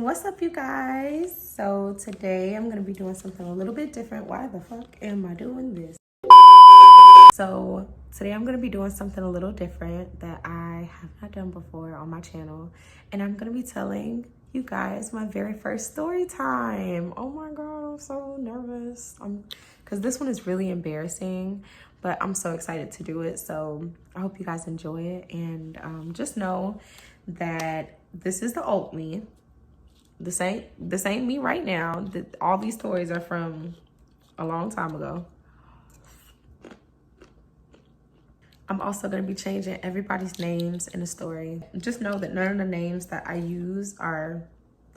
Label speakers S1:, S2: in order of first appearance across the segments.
S1: What's up, you guys? So today I'm gonna be doing something a little bit different. Why the fuck am I doing this? So today I'm gonna be doing something a little different that I have not done before on my channel, and I'm gonna be telling you guys my very first story time. Oh my god, I'm so nervous. Because this one is really embarrassing, but I'm so excited to do it. So I hope you guys enjoy it, and just know that this is the old me. This ain't me right now. All these stories are from a long time ago. I'm also going to be changing everybody's names in the story. Just know that none of the names that I use are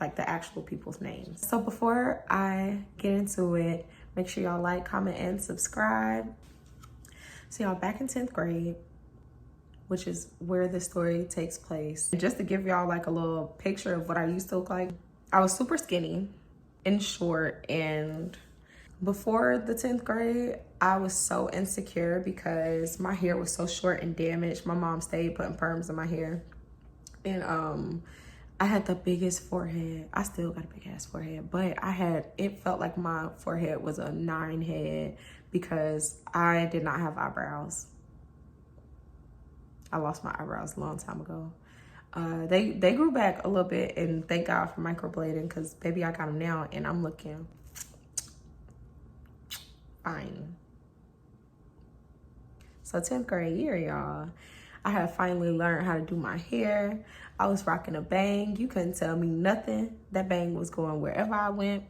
S1: like the actual people's names. So before I get into it, make sure y'all like, comment, and subscribe. So y'all, back in 10th grade, which is where this story takes place. Just to give y'all like a little picture of what I used to look like, I was super skinny and short, and before the 10th grade, I was so insecure because my hair was so short and damaged. My mom stayed putting perms in my hair. And I had the biggest forehead. I still got a big ass forehead, but it felt like my forehead was a 9 head because I did not have eyebrows. I lost my eyebrows a long time ago. They grew back a little bit, and thank God for microblading, because baby, I got them now and I'm looking fine. So 10th grade year, y'all, I had finally learned how to do my hair. I was rocking a bang. You couldn't tell me nothing. That bang was going wherever I went.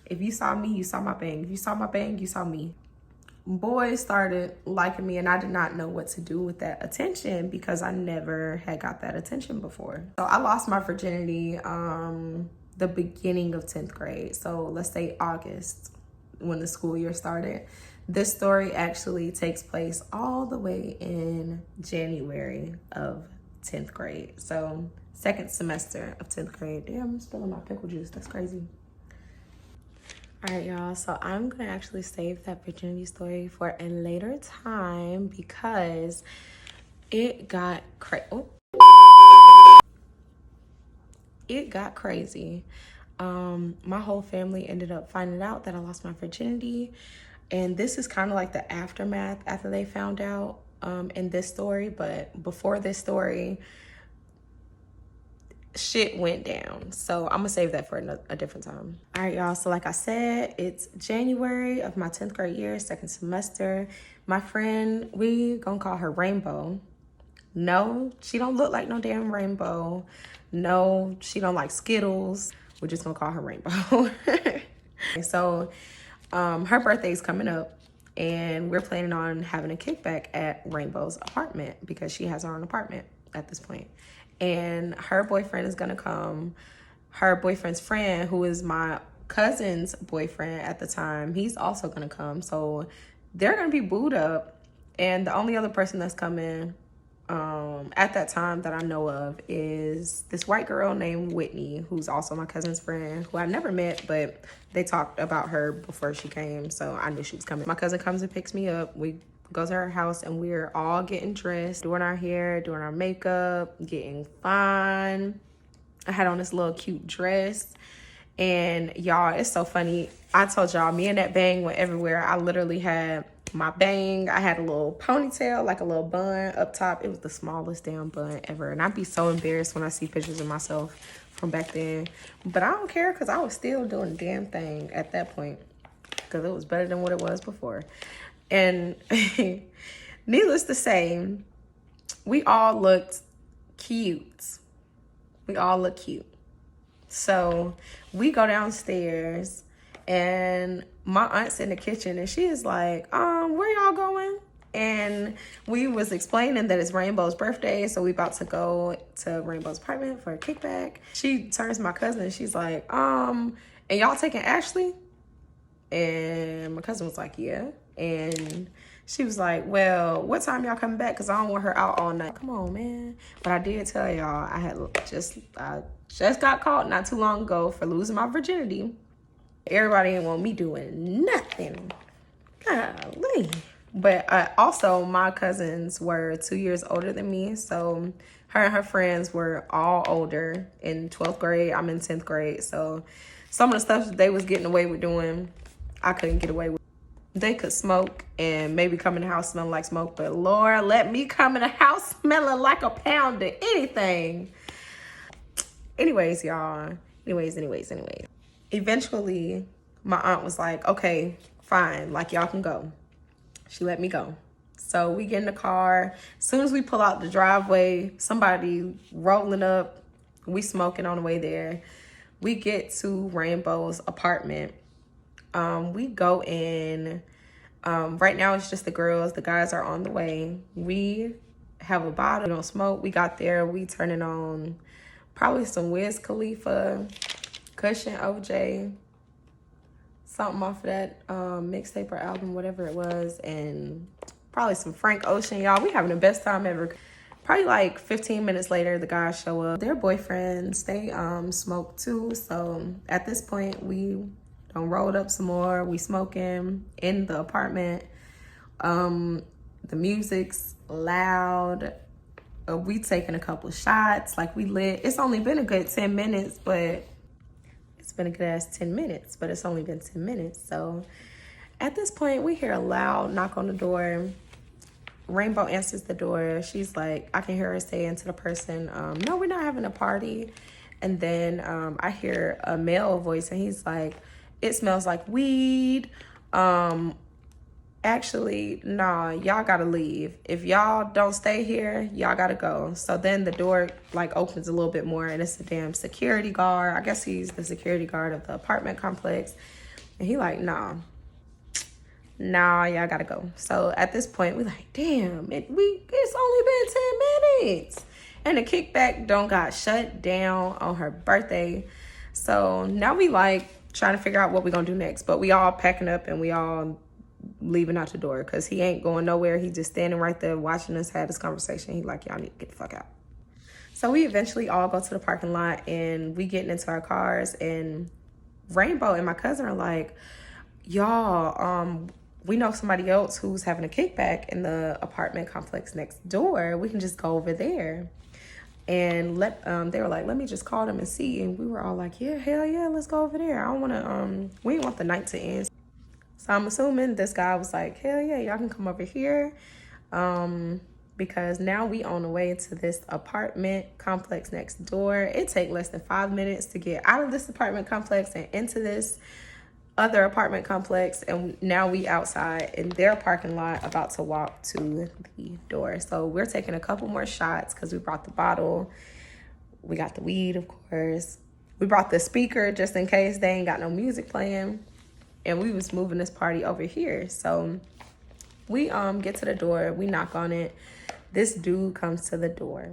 S1: If you saw me, you saw my bang. If you saw my bang, you saw me. Boys started liking me, and I did not know what to do with that attention because I never had got that attention before. So I lost my virginity the beginning of 10th grade. So let's say August, when the school year started. This story actually takes place all the way in January of 10th grade. So second semester of 10th grade. Damn, I'm spilling my pickle juice. That's crazy. All right, y'all, so I'm gonna actually save that virginity story for a later time because it got crazy. My whole family ended up finding out that I lost my virginity, and this is kind of like the aftermath after they found out in this story. But before this story, shit went down. So I'm gonna save that for a different time. All right, y'all, so like I said, it's January of my 10th grade year, second semester. My friend, we gonna call her Rainbow. No, she don't look like no damn rainbow. No, she don't like Skittles. We're just gonna call her Rainbow. So her birthday's coming up, and we're planning on having a kickback at Rainbow's apartment because she has her own apartment at this point. And her boyfriend is gonna come. Her boyfriend's friend, who is my cousin's boyfriend at the time, he's also gonna come. So they're gonna be booed up. And the only other person that's coming at that time that I know of is this white girl named Whitney, who's also my cousin's friend, who I never met, but they talked about her before she came, so I knew she was coming. My cousin comes and picks me up. We go to her house, and we're all getting dressed, doing our hair, doing our makeup, getting fine. I had on this little cute dress, and y'all, it's so funny. I told y'all, me and that bang went everywhere. I literally had my bang. I had a little ponytail, like a little bun up top. It was the smallest damn bun ever. And I'd be so embarrassed when I see pictures of myself from back then. But I don't care because I was still doing the damn thing at that point because it was better than what it was before. And needless to say, we all looked cute. We all look cute. So we go downstairs, and my aunt's in the kitchen, and she is like, where y'all going? And we was explaining that it's Rainbow's birthday, so we about to go to Rainbow's apartment for a kickback. She turns to my cousin, and she's like, and y'all taking Ashley? And my cousin was like, yeah. And she was like, well, what time y'all coming back? Because I don't want her out all night. Come on, man. But I did tell y'all, I just got caught not too long ago for losing my virginity. Everybody didn't want me doing nothing. Golly. But also, my cousins were 2 years older than me. So Her and her friends were all older. In 12th grade, I'm in 10th grade. So some of the stuff that they was getting away with doing, I couldn't get away with. They could smoke and maybe come in the house smelling like smoke, but Lord, let me come in the house smelling like a pound of anything. Anyways, y'all. Anyways. Eventually, my aunt was like, okay, fine, like y'all can go. She let me go. So we get in the car. As soon as we pull out the driveway, somebody rolling up, we smoking on the way there. We get to Rainbow's apartment. We go in. Right now it's just the girls. The guys are on the way. We have a bottle. We don't smoke. We got there. We turning on probably some Wiz Khalifa, Cushion OJ, something off of that mixtape or album, whatever it was, and probably some Frank Ocean. Y'all, we having the best time ever. Probably like 15 minutes later, the guys show up. Their boyfriends, they smoke too. So at this point, we done rolled up some more. We smoking in the apartment. The music's loud. We taking a couple shots, like we lit. It's only been a good 10 minutes, but it's been a good ass 10 minutes, but it's only been 10 minutes. So at this point, we hear a loud knock on the door. Rainbow answers the door. She's like, I can hear her saying to the person, no, we're not having a party. And then I hear a male voice, and he's like, it smells like weed. Actually, nah, y'all gotta leave. If y'all don't stay here, y'all gotta go. So then the door like opens a little bit more, and it's a damn security guard. I guess he's the security guard of the apartment complex. And he like, nah, y'all gotta go. So at this point, we like, damn, it's only been 10 minutes. And the kickback don't got shut down on her birthday. So now we like trying to figure out what we're gonna do next. But we all packing up and we all leaving out the door because he ain't going nowhere. He just standing right there watching us have this conversation. He like, y'all need to get the fuck out. So we eventually all go to the parking lot and we getting into our cars, and Rainbow and my cousin are like, y'all, we know somebody else who's having a kickback in the apartment complex next door. We can just go over there. And they were like, let me just call them and see. And we were all like, yeah, hell yeah, let's go over there. I don't want to, we didn't want the night to end. So I'm assuming this guy was like, hell yeah, y'all can come over here. Because now we on the way to this apartment complex next door. It take less than 5 minutes to get out of this apartment complex and into this other apartment complex. And now we outside in their parking lot about to walk to the door. So we're taking a couple more shots because we brought the bottle. We got the weed, of course. We brought the speaker just in case they ain't got no music playing. And we was moving this party over here. So we get to the door, we knock on it. This dude comes to the door.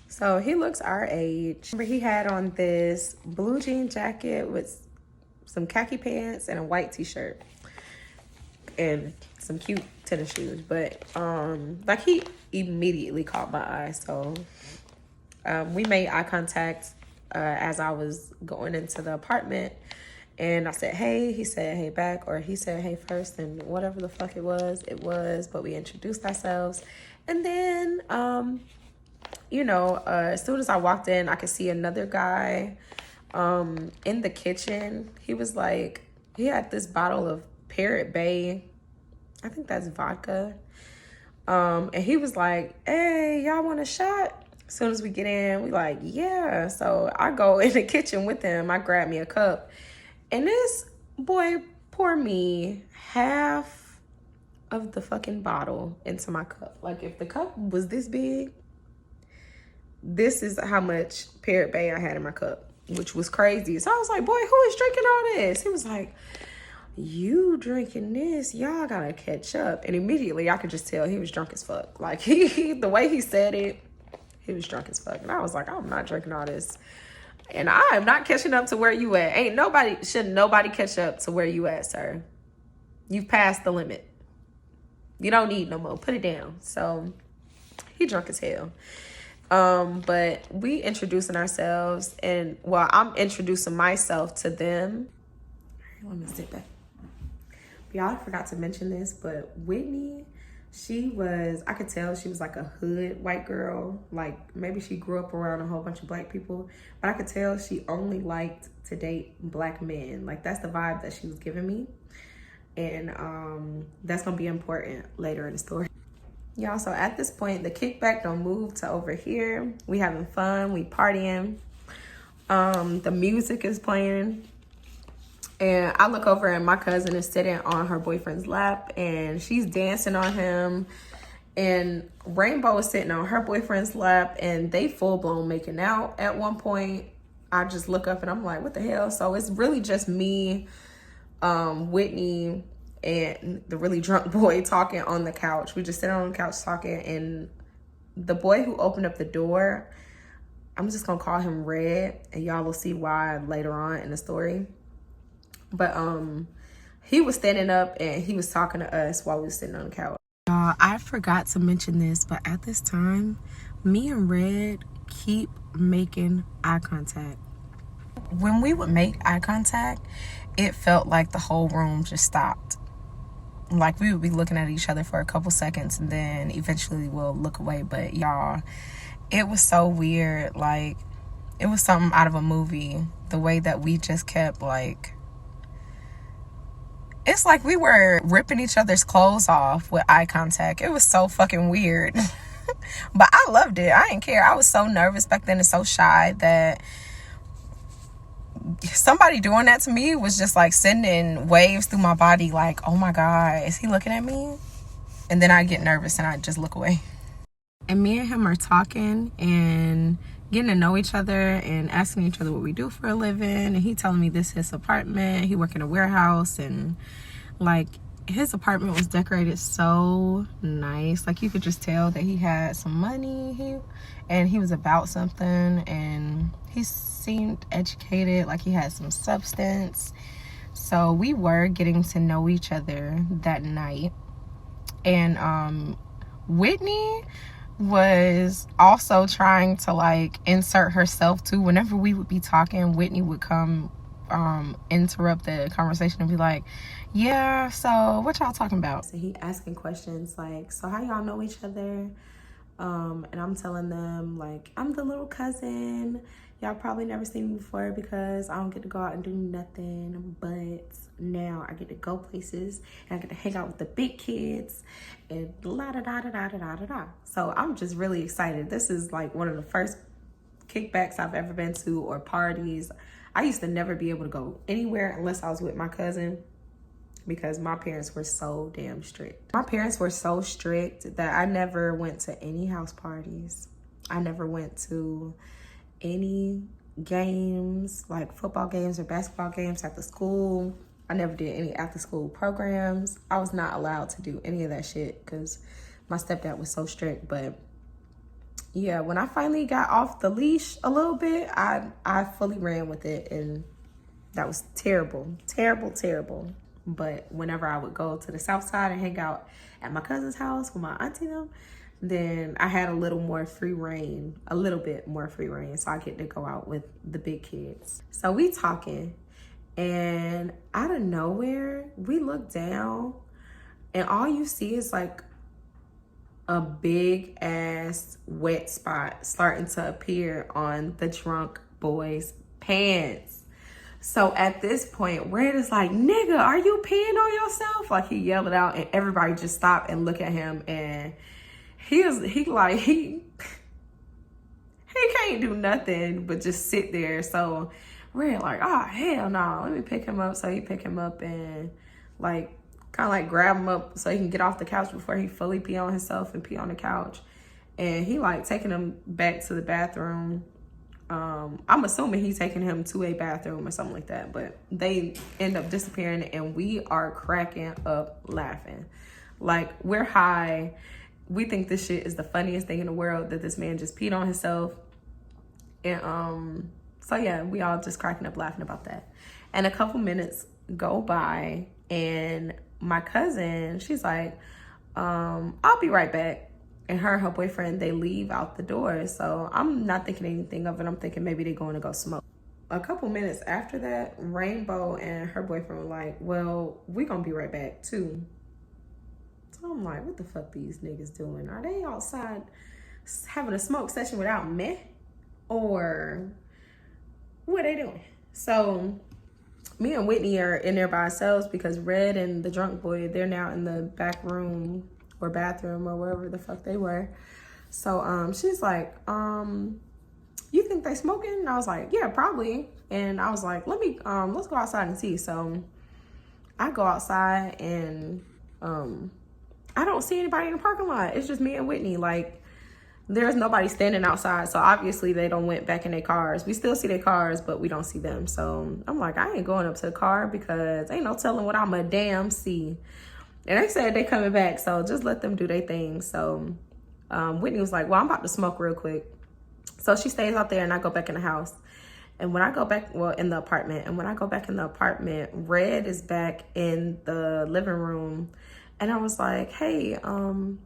S1: So he looks our age. He had on this blue jean jacket with some khaki pants and a white t-shirt and some cute tennis shoes. But like he immediately caught my eye. So we made eye contact as I was going into the apartment. And I said, hey, he said, hey back, or he said, hey first, and whatever the fuck it was, but we introduced ourselves. And then, as soon as I walked in, I could see another guy in the kitchen. He was like, he had this bottle of Parrot Bay. I think that's vodka. And he was like, hey, y'all want a shot? As soon as we get in, we like, yeah. So I go in the kitchen with him. I grab me a cup. And this boy poured me half of the fucking bottle into my cup. Like, if the cup was this big, this is how much Parrot Bay I had in my cup, which was crazy. So I was like, boy, who is drinking all this? He was like, you drinking this? Y'all gotta catch up. And immediately I could just tell he was drunk as fuck. Like, the way he said it, he was drunk as fuck. And I was like, I'm not drinking all this. And I am not catching up to where you at. Should nobody catch up to where you at, sir. You've passed the limit. You don't need no more. Put it down. So he drunk as hell. But we introducing ourselves, and well, I'm introducing myself to them. Let me sit back. Y'all, I forgot to mention this, but Whitney I could tell she was like a hood white girl. Like maybe she grew up around a whole bunch of black people, but I could tell she only liked to date black men. Like that's the vibe that she was giving me. And that's gonna be important later in the story. Y'all, so at this point, the kickback don't move to over here. We having fun, we partying. The music is playing. And I look over and my cousin is sitting on her boyfriend's lap and she's dancing on him. And Rainbow is sitting on her boyfriend's lap and they full blown making out at one point. I just look up and I'm like, what the hell? So it's really just me, Whitney, and the really drunk boy talking on the couch. We just sit on the couch talking, and the boy who opened up the door, I'm just gonna call him Red, and y'all will see why later on in the story. But he was standing up and he was talking to us while we were sitting on the couch. I forgot to mention this, but at this time, me and Red keep making eye contact. When we would make eye contact, it felt like the whole room just stopped. Like we would be looking at each other for a couple seconds and then eventually we'll look away. But y'all, it was so weird. Like it was something out of a movie. The way that we just kept like, it's like we were ripping each other's clothes off with eye contact. It was so fucking weird. But I loved it. I didn't care. I was so nervous back then and so shy that somebody doing that to me was just like sending waves through my body like, oh my God, is he looking at me? And then I get nervous and I just look away. And me and him are talking and getting to know each other and asking each other what we do for a living. And he telling me this is his apartment. He work in a warehouse, and like his apartment was decorated so nice. Like you could just tell that he had some money and he was about something, and he seemed educated, like he had some substance. So we were getting to know each other that night. And Whitney was also trying to like insert herself too. Whenever we would be talking, Whitney would come interrupt the conversation and be like, yeah, so what y'all talking about? So he asking questions like, so how y'all know each other? And I'm telling them like, I'm the little cousin. Y'all probably never seen me before because I don't get to go out and do nothing, but now I get to go places and I get to hang out with the big kids and la da da da da da da da. So I'm just really excited. This is like one of the first kickbacks I've ever been to, or parties. I used to never be able to go anywhere unless I was with my cousin because my parents were so damn strict. My parents were so strict that I never went to any house parties. I never went to any games, like football games or basketball games after school. I never did any after school programs. I was not allowed to do any of that shit because my stepdad was so strict. But yeah, when I finally got off the leash a little bit, I fully ran with it, and that was terrible, terrible, terrible. But whenever I would go to the south side and hang out at my cousin's house with my auntie and them, then I had a little more free reign, a little bit more free reign. So I get to go out with the big kids. So we talking, and out of nowhere, we look down and all you see is like a big ass wet spot starting to appear on the drunk boy's pants. So at this point, Red is like, nigga, are you peeing on yourself? Like he yelled it out, and everybody just stopped and look at him, and he can't do nothing but just sit there. So Red like, oh hell no, let me pick him up. So he pick him up and like kind of like grab him up so he can get off the couch before he fully pee on himself and pee on the couch. And he like taking him back to the bathroom. I'm assuming he's taking him to a bathroom or something like that, but they end up disappearing and we are cracking up laughing. Like we're high. We think this shit is the funniest thing in the world that this man just peed on himself. And so yeah, we all just cracking up laughing about that. And a couple minutes go by and my cousin, she's like, I'll be right back. And her boyfriend, they leave out the door. So I'm not thinking anything of it. I'm thinking maybe they're going to go smoke. A couple minutes after that, Rainbow and her boyfriend were like, well, we're going to be right back too. So I'm like, what the fuck these niggas doing? Are they outside having a smoke session without me? Or what are they doing? So me and Whitney are in there by ourselves because Red and the drunk boy, they're now in the back room or bathroom or wherever the fuck they were. So she's like, you think they smoking? And I was like, yeah, probably. And I was like, let's go outside and see. So I go outside and I don't see anybody in the parking lot. It's just me and Whitney. Like, there's nobody standing outside. So obviously they don't went back in their cars. We still see their cars, but we don't see them. So I'm like, I ain't going up to the car because ain't no telling what I'm a damn see. And they said they coming back, so just let them do their thing. So Whitney was like, well, I'm about to smoke real quick. So she stays out there and I go back in the house. And when I go back, well, in the apartment, and when I go back in the apartment, Red is back in the living room. And I was like, hey, can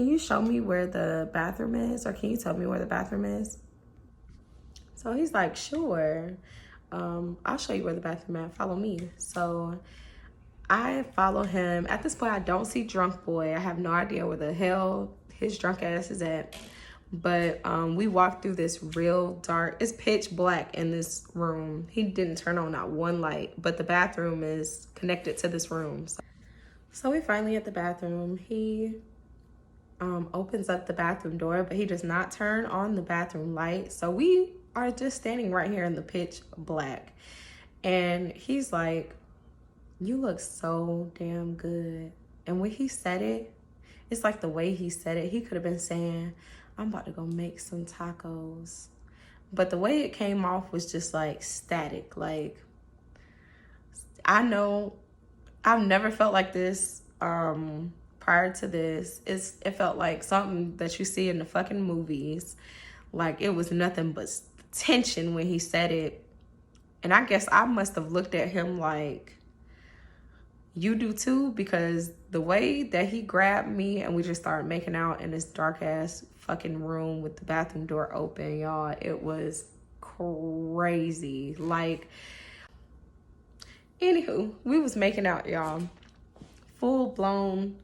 S1: you show me where the bathroom is? Or can you tell me where the bathroom is? So he's like, sure. I'll show you where the bathroom is. Follow me. So I follow him. At this point, I don't see drunk boy. I have no idea where the hell his drunk ass is at. But we walked through this real dark, it's pitch black in this room. He didn't turn on not one light, but the bathroom is connected to this room. So we finally at the bathroom. He opens up the bathroom door, but he does not turn on the bathroom light. So we are just standing right here in the pitch black. And he's like, you look so damn good. And when he said it, it's like the way he said it, he could have been saying, I'm about to go make some tacos. But the way it came off was just like static. Like, I know I've never felt like this prior to this. It felt like something that you see in the fucking movies. Like, it was nothing but tension when he said it. And I guess I must have looked at him like, you do too, because the way that he grabbed me and we just started making out in this dark ass fucking room with the bathroom door open, y'all, it was crazy. Like, anywho, we was making out, y'all, full blown,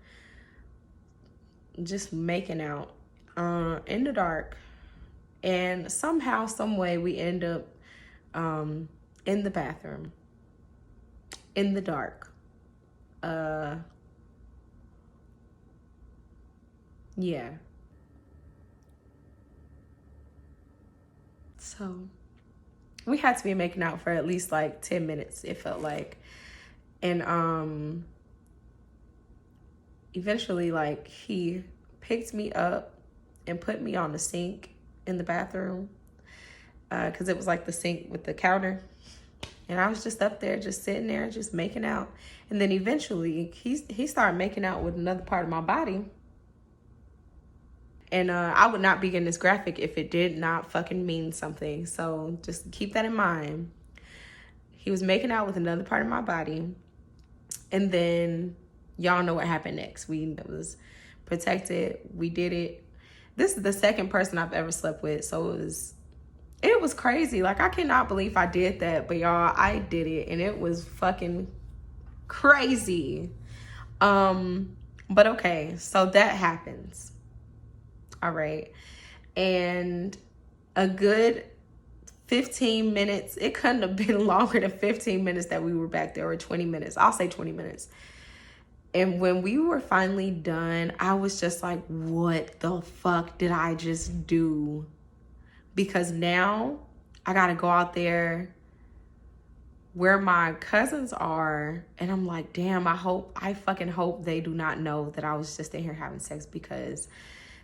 S1: just making out in the dark. And somehow, some way, we end up in the bathroom in the dark. Yeah. So we had to be making out for at least like 10 minutes, it felt like. And eventually, like, he picked me up and put me on the sink in the bathroom, because it was like the sink with the counter. And I was just up there, just sitting there, just making out. And then eventually, he started making out with another part of my body. And I would not be getting this graphic if it did not fucking mean something. So just keep that in mind. He was making out with another part of my body. And then y'all know what happened next. It was protected. We did it. This is the second person I've ever slept with. So it was crazy. Like, I cannot believe I did that. But y'all, I did it. And it was fucking crazy. But okay. So that happens. All right. And a good 15 minutes. It couldn't have been longer than 15 minutes that we were back there, or 20 minutes. I'll say 20 minutes. And when we were finally done, I was just like, what the fuck did I just do? Because now I got to go out there where my cousins are. And I'm like, damn, I fucking hope they do not know that I was just in here having sex, because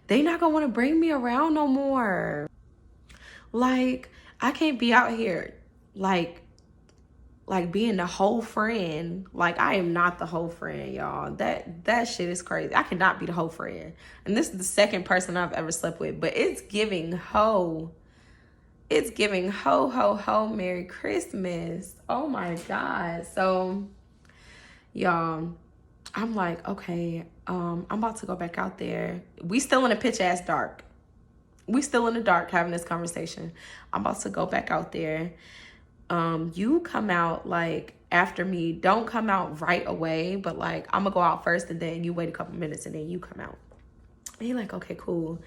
S1: they not gonna want to bring me around no more. Like, I can't be out here like being the whole friend. Like, I am not the whole friend, y'all. That shit is crazy. I cannot be the whole friend. And this is the second person I've ever slept with, but it's giving ho. It's giving ho, ho, ho, Merry Christmas. Oh my God. So, y'all, I'm like, okay, I'm about to go back out there. We still in a pitch ass dark. We still in the dark having this conversation. I'm about to go back out there. you come out like after me. Don't come out right away, but like I'm gonna go out first and then you wait a couple minutes and then you come out. And he like, okay, cool.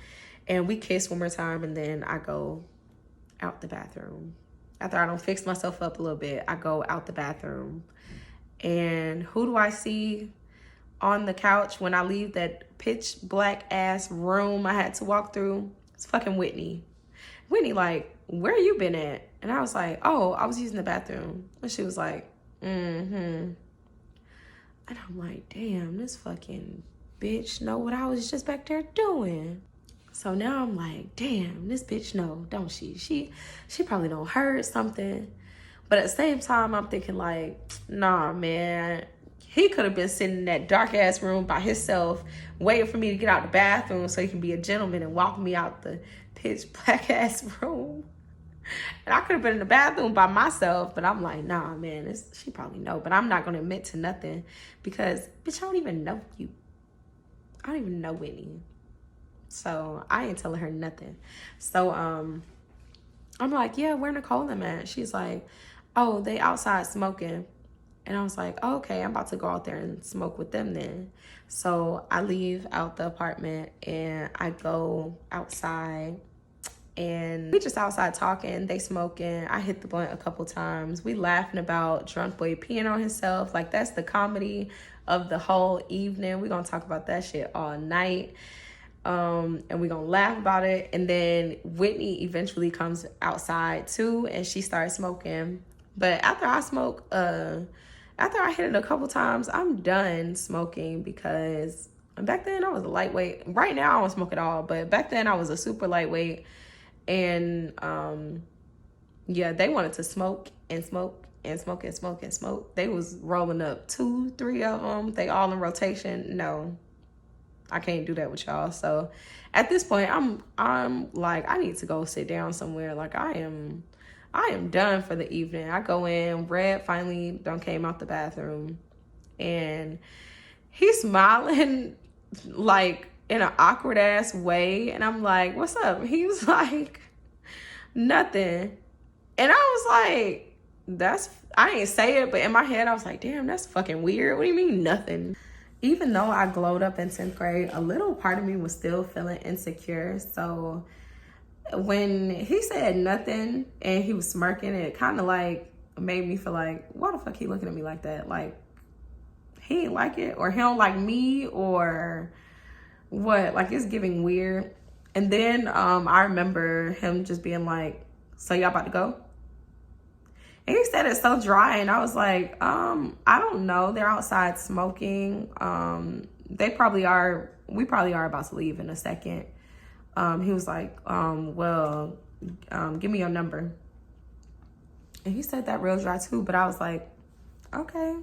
S1: And we kiss one more time and then I go out the bathroom. After I don't fix myself up a little bit, I go out the bathroom. And who do I see on the couch when I leave that pitch black ass room I had to walk through? It's fucking Whitney. Whitney like, where you been at? And I was like, oh, I was using the bathroom. And she was like, and I'm like, damn, this fucking bitch know what I was just back there doing. So now I'm like, damn, this bitch know, don't she? She probably don't heard something. But at the same time, I'm thinking like, nah, man. He could have been sitting in that dark ass room by himself, waiting for me to get out the bathroom so he can be a gentleman and walk me out the pitch black ass room. And I could have been in the bathroom by myself, but I'm like, nah, man, she probably know. But I'm not going to admit to nothing because, bitch, I don't even know you. I don't even know Whitney. So I ain't telling her nothing. So I'm like, yeah, where Nicole them at? She's like, oh, they outside smoking. And I was like, oh, okay, I'm about to go out there and smoke with them then. So I leave out the apartment and I go outside. And we just outside talking, they smoking. I hit the blunt a couple times. We laughing about drunk boy peeing on himself. Like, that's the comedy of the whole evening. We're going to talk about that shit all night. And we're going to laugh about it. And then Whitney eventually comes outside too, and she starts smoking. But after I smoke, after I hit it a couple times, I'm done smoking because back then I was a lightweight. Right now I don't smoke at all, but back then I was a super lightweight. And yeah, they wanted to smoke and smoke and smoke and smoke and smoke. They was rolling up 2, 3 of them. They all in rotation. No, I can't do that with y'all. So at this point, I'm like, I need to go sit down somewhere. Like I am done for the evening. I go in, Red finally done came out the bathroom and he's smiling like in an awkward ass way. And I'm like, what's up? He was like, nothing. And I was like, I ain't say it, but in my head, I was like, damn, that's fucking weird. What do you mean nothing? Even though I glowed up in 10th grade, a little part of me was still feeling insecure. So when he said nothing and he was smirking, it kind of like made me feel like, why the fuck he looking at me like that? Like, he ain't like it, or he don't like me, or what? Like, it's giving weird. And then I remember him just being like, so y'all about to go? And he said it so dry, and I was like, I don't know. They're outside smoking. They probably are. We probably are about to leave in a second. He was like, well, give me your number. And he said that real dry too, but I was like, okay,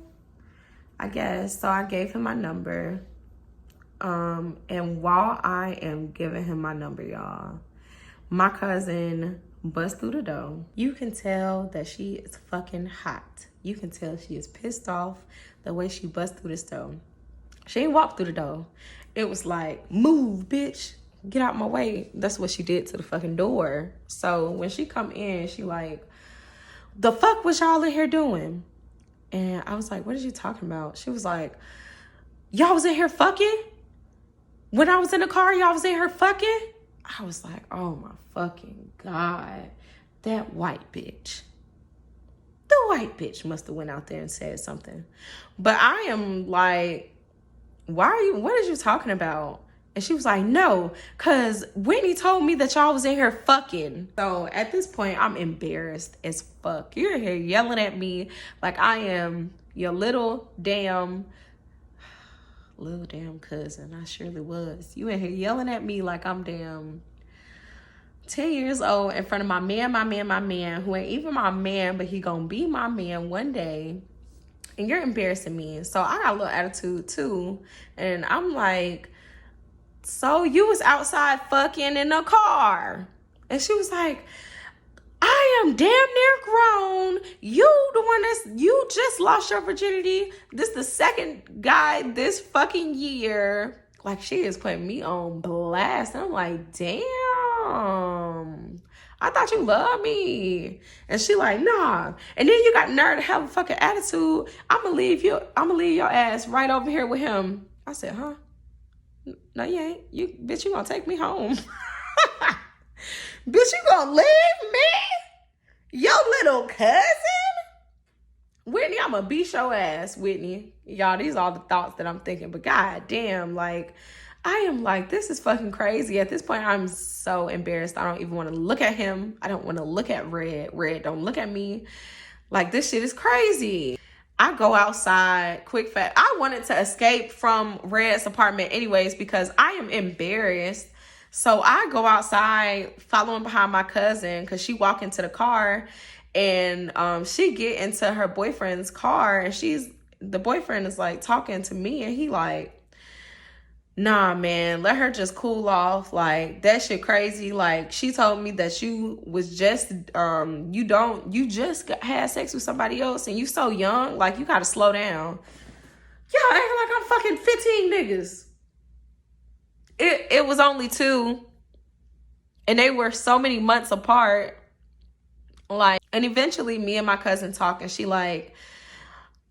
S1: I guess. So I gave him my number. And while I am giving him my number, y'all, my cousin busts through the door. You can tell that she is fucking hot. You can tell she is pissed off the way she busts through this door. She ain't walked through the door. It was like, move, bitch. Get out my way. That's what she did to the fucking door. So when she come in, she like, the fuck was y'all in here doing? And I was like, what are you talking about? She was like, y'all was in here fucking? When I was in the car, y'all was in here fucking? I was like, oh my fucking God. That white bitch. The white bitch must have went out there and said something. But I am like, what is you talking about? And she was like, no, because Whitney told me that y'all was in here fucking. So at this point, I'm embarrassed as fuck. You're here yelling at me like I am your little damn cousin. I surely was. You in here yelling at me like I'm damn 10 years old in front of my man, who ain't even my man, but he gonna be my man one day. And you're embarrassing me. So I got a little attitude too. And I'm like, so you was outside fucking in a car. And she was like, I am damn near grown. You the one you just lost your virginity. This the second guy this fucking year. Like, she is putting me on blast. And I'm like, damn. I thought you loved me. And she like, nah. And then you got nerve to have a fucking attitude. I'ma leave your ass right over here with him. I said, huh? No, you ain't. Bitch, you gonna take me home. Bitch, you gonna leave me? Your little cousin? Whitney, I'ma beat your ass, Whitney. Y'all, these are all the thoughts that I'm thinking. But god damn, like, I am like, this is fucking crazy. At this point, I'm so embarrassed. I don't even want to look at him. I don't want to look at Red. Red, don't look at me. Like, this shit is crazy. I go outside, quick fast. I wanted to escape from Red's apartment anyways because I am embarrassed. So I go outside following behind my cousin because she walked into the car and she get into her boyfriend's car and the boyfriend is like talking to me and he like, nah, man, let her just cool off. Like, that shit crazy. Like, she told me that you was just, you just had sex with somebody else and you so young. Like, you gotta slow down. Y'all acting like I'm fucking 15 niggas. It was only 2. And they were so many months apart. Like, and eventually me and my cousin talk and she like,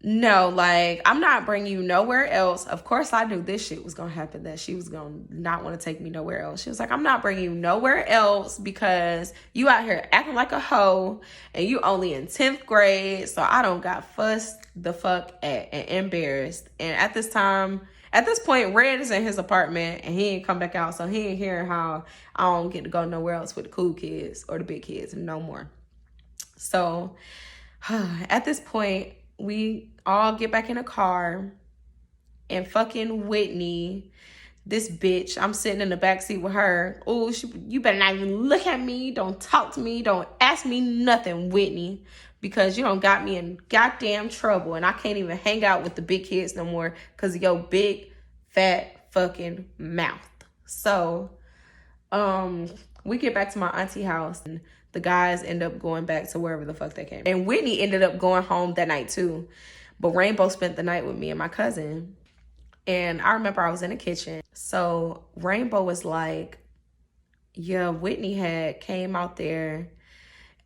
S1: no, like, I'm not bringing you nowhere else. Of course, I knew this shit was going to happen, that she was going to not want to take me nowhere else. She was like, I'm not bringing you nowhere else because you out here acting like a hoe and you only in 10th grade. So I don't got fussed the fuck at and embarrassed. And at this point, Red is in his apartment and he ain't come back out. So he ain't hearing how I don't get to go nowhere else with the cool kids or the big kids no more. So at this point, we all get back in a car and fucking Whitney, this bitch, I'm sitting in the backseat with her. Oh, you better not even look at me. Don't talk to me. Don't ask me nothing, Whitney, because you don't got me in goddamn trouble. And I can't even hang out with the big kids no more because of your big, fat fucking mouth. So, we get back to my auntie house and the guys end up going back to wherever the fuck they came. And Whitney ended up going home that night too. But Rainbow spent the night with me and my cousin. And I remember I was in the kitchen. So Rainbow was like, yeah, Whitney had came out there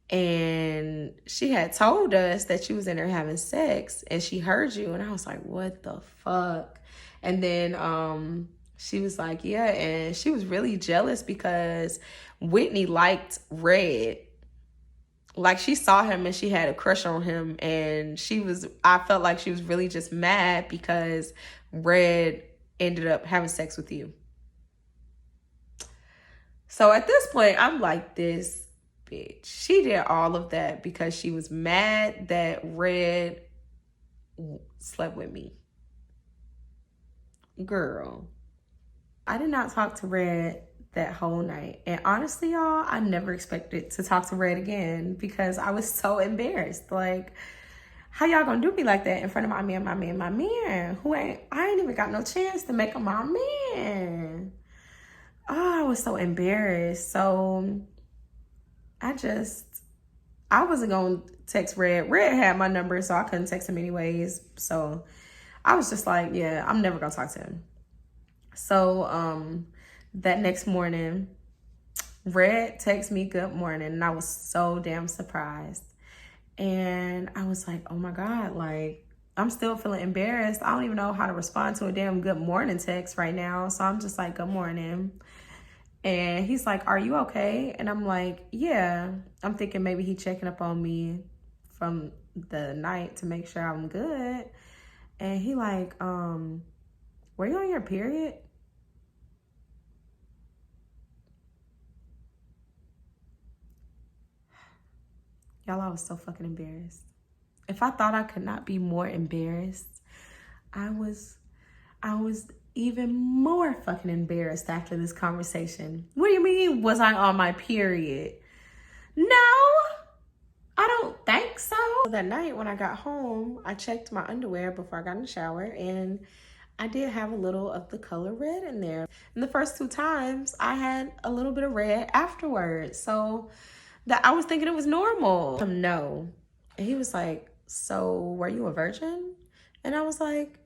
S1: and she had told us that she was in there having sex and she heard you. And I was like, what the fuck? And then she was like, yeah, and she was really jealous because Whitney liked Red. Like, she saw him and she had a crush on him, and I felt like she was really just mad because Red ended up having sex with you. So at this point, I'm like, this bitch, she did all of that because she was mad that Red slept with me. Girl, I did not talk to Red that whole night. And honestly, y'all, I never expected to talk to Red again because I was so embarrassed. Like, how y'all gonna do me like that in front of my man, who I ain't even got no chance to make him my man. Oh, I was so embarrassed. So I wasn't gonna text Red. Red had my number, so I couldn't text him anyways. So I was just like, yeah, I'm never gonna talk to him. So that next morning, Red texted me good morning, and I was so damn surprised. And I was like, oh my God, like, I'm still feeling embarrassed. I don't even know how to respond to a damn good morning text right now. So I'm just like, good morning. And he's like, are you okay? And I'm like, yeah. I'm thinking maybe he checking up on me from the night to make sure I'm good. And he like, were you on your period? Y'all, I was so fucking embarrassed. If I thought I could not be more embarrassed, I was even more fucking embarrassed after this conversation. What do you mean, was I on my period? No, I don't think so. That night when I got home, I checked my underwear before I got in the shower, and I did have a little of the color red in there. And the first 2 times, I had a little bit of red afterwards. So that I was thinking it was normal. No. And he was like, so were you a virgin? And I was like,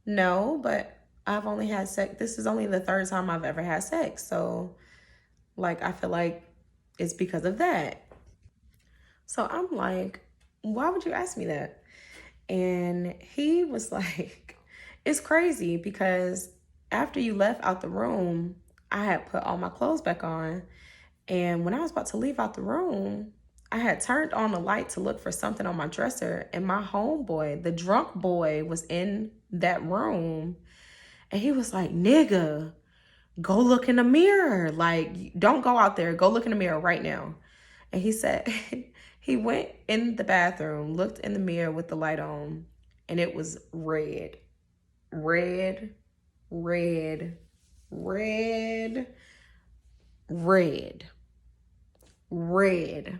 S1: no, but I've only had sex. This is only the 3rd time I've ever had sex. So, like, I feel like it's because of that. So I'm like, why would you ask me that? And he was like, it's crazy because after you left out the room, I had put all my clothes back on. And when I was about to leave out the room, I had turned on the light to look for something on my dresser. And my homeboy, the drunk boy, was in that room. And he was like, nigga, go look in the mirror. Like, don't go out there. Go look in the mirror right now. And he said, he went in the bathroom, looked in the mirror with the light on, and it was red, red, red, red, red, red,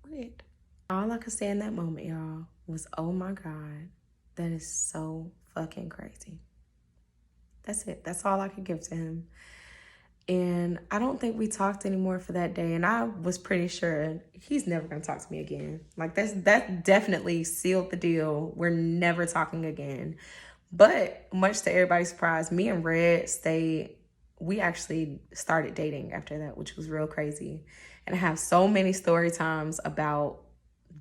S1: red. All I could say in that moment, y'all, was, oh my God, that is so fucking crazy. That's it. That's all I could give to him. And I don't think we talked anymore for that day. And I was pretty sure he's never gonna talk to me again. Like that definitely sealed the deal. We're never talking again. But much to everybody's surprise, me and Red we actually started dating after that, which was real crazy. And I have so many story times about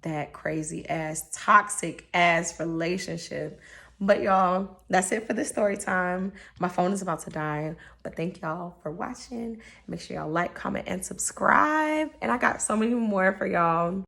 S1: that crazy ass, toxic ass relationship. But y'all, that's it for this story time. My phone is about to die, but thank y'all for watching. Make sure y'all like, comment, and subscribe. And I got so many more for y'all.